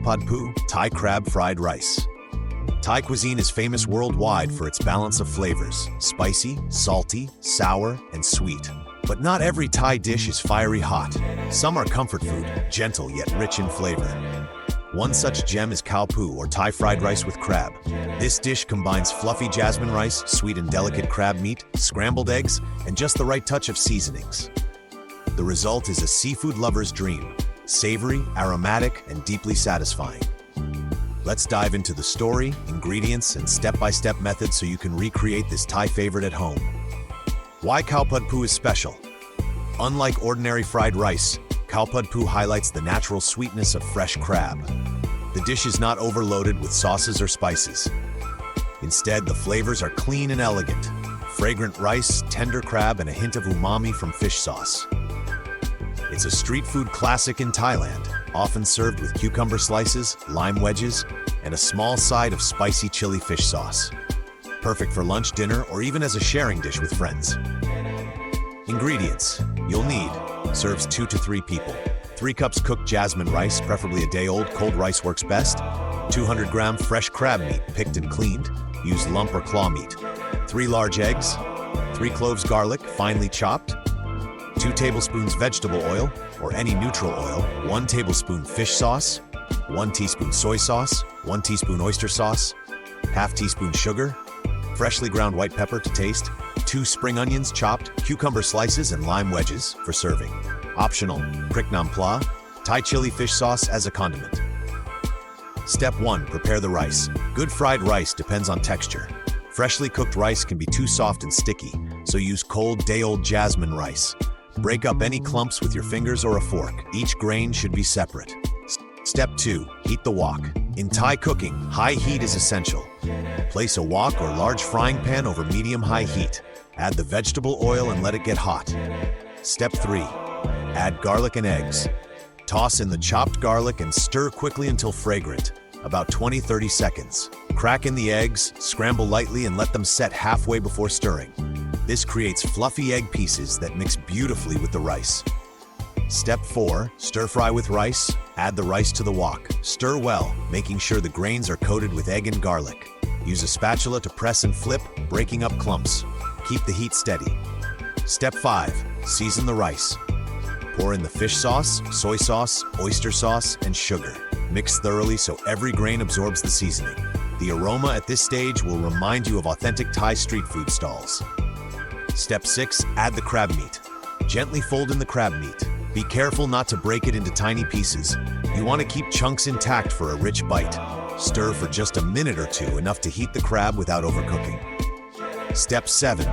Pad Poo Thai crab fried rice. Thai cuisine is famous worldwide for its balance of flavors: spicy, salty, sour, and sweet. But not every Thai dish is fiery hot. Some are comfort food, gentle yet rich in flavor. One such gem is Khao Poo, or Thai fried rice with crab. This dish combines fluffy jasmine rice, sweet and delicate crab meat, scrambled eggs, and just the right touch of seasonings. The result is a seafood lover's dream: savory, aromatic, and deeply satisfying. Let's dive into the story, ingredients, and step-by-step methods so you can recreate this Thai favorite at home. Why Khao Pad Poo is special? Unlike ordinary fried rice, Khao Pad Poo highlights the natural sweetness of fresh crab. The dish is not overloaded with sauces or spices. Instead, the flavors are clean and elegant: fragrant rice, tender crab, and a hint of umami from fish sauce. It's a street food classic in Thailand, often served with cucumber slices, lime wedges, and a small side of spicy chili fish sauce. Perfect for lunch, dinner, or even as a sharing dish with friends. Ingredients you'll need: serves 2 to 3 people. 3 cups cooked jasmine rice, preferably a day old. Cold rice works best. 200-gram fresh crab meat, picked and cleaned. Use lump or claw meat. 3 large eggs. 3 cloves garlic, finely chopped. 2 tablespoons vegetable oil, or any neutral oil. 1 tablespoon fish sauce. 1 teaspoon soy sauce. 1 teaspoon oyster sauce. Half teaspoon sugar. Freshly ground white pepper to taste. 2 spring onions chopped, cucumber slices, and lime wedges for serving. Optional: Prick Nam Pla, Thai chili fish sauce as a condiment. Step 1. Prepare the rice. Good fried rice depends on texture. Freshly cooked rice can be too soft and sticky, so use cold, day-old jasmine rice. Break up any clumps with your fingers or a fork. Each grain should be separate. Step 2. Heat the wok. In Thai cooking, high heat is essential. Place a wok or large frying pan over medium-high heat. Add the vegetable oil and let it get hot. Step 3. Add garlic and eggs. Toss in the chopped garlic and stir quickly until fragrant, about 20-30 seconds. Crack in the eggs, scramble lightly, and let them set halfway before stirring. This creates fluffy egg pieces that mix beautifully with the rice. Step 4. Stir fry with rice. Add the rice to the wok. Stir well, making sure the grains are coated with egg and garlic. Use a spatula to press and flip, breaking up clumps. Keep the heat steady. Step 5. Season the rice. Pour in the fish sauce, soy sauce, oyster sauce, and sugar. Mix thoroughly so every grain absorbs the seasoning. The aroma at this stage will remind you of authentic Thai street food stalls. Step 6. Add the crab meat. Gently fold in the crab meat. Be careful not to break it into tiny pieces. You want to keep chunks intact for a rich bite. Stir for just a minute or two, enough to heat the crab without overcooking. Step 7.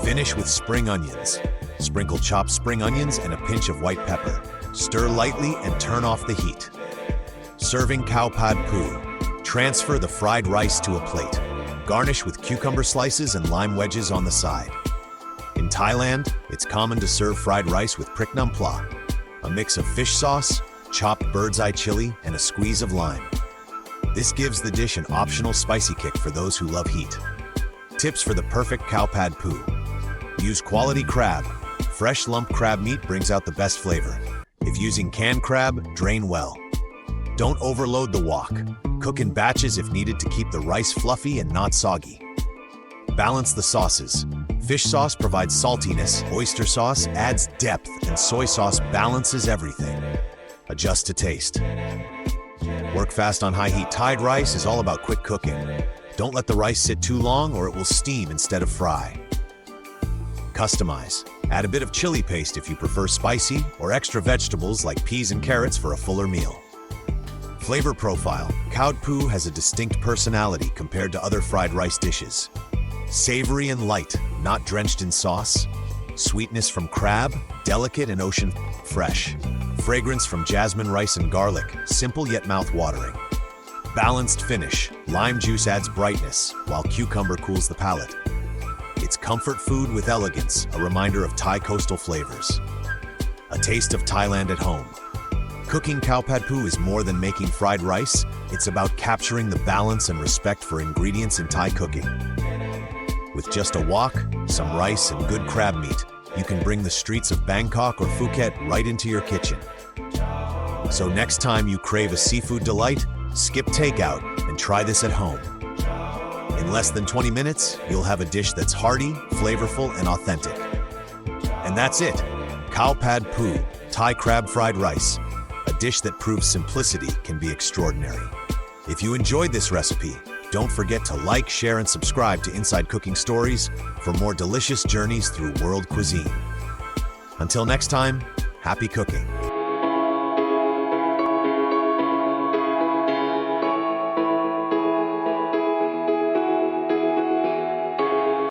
Finish with spring onions. Sprinkle chopped spring onions and a pinch of white pepper. Stir lightly and turn off the heat. Serving Khao Pad Poo. Transfer the fried rice to a plate. Garnish with cucumber slices and lime wedges on the side. In Thailand, it's common to serve fried rice with Prick Nam Pla, a mix of fish sauce, chopped bird's eye chili, and a squeeze of lime. This gives the dish an optional spicy kick for those who love heat. Tips for the perfect Khao Pad Poo. Use quality crab. Fresh lump crab meat brings out the best flavor. If using canned crab, drain well. Don't overload the wok. Cook in batches if needed to keep the rice fluffy and not soggy. Balance the sauces. Fish sauce provides saltiness, oyster sauce adds depth, and soy sauce balances everything. Adjust to taste. Work fast on high heat. Thai rice is all about quick cooking. Don't let the rice sit too long or it will steam instead of fry. Customize. Add a bit of chili paste if you prefer spicy, or extra vegetables like peas and carrots for a fuller meal. Flavor profile. Khao Pad Poo has a distinct personality compared to other fried rice dishes. Savory and light, not drenched in sauce. Sweetness from crab, delicate and ocean fresh. Fragrance from jasmine rice and garlic, simple yet mouth-watering. Balanced finish. Lime juice adds brightness, while cucumber cools the palate. It's comfort food with elegance, a reminder of Thai coastal flavors. A taste of Thailand at home. Cooking Khao Pad Poo is more than making fried rice. It's about capturing the balance and respect for ingredients in Thai cooking. With just a wok, some rice, and good crab meat, you can bring the streets of Bangkok or Phuket right into your kitchen. So next time you crave a seafood delight, skip takeout and try this at home. In less than 20 minutes, you'll have a dish that's hearty, flavorful, and authentic. And that's it. Khao Pad Poo Thai crab fried rice, a dish that proves simplicity can be extraordinary. If you enjoyed this recipe, don't forget to like, share, and subscribe to Inside Cooking Stories for more delicious journeys through world cuisine. Until next time, happy cooking.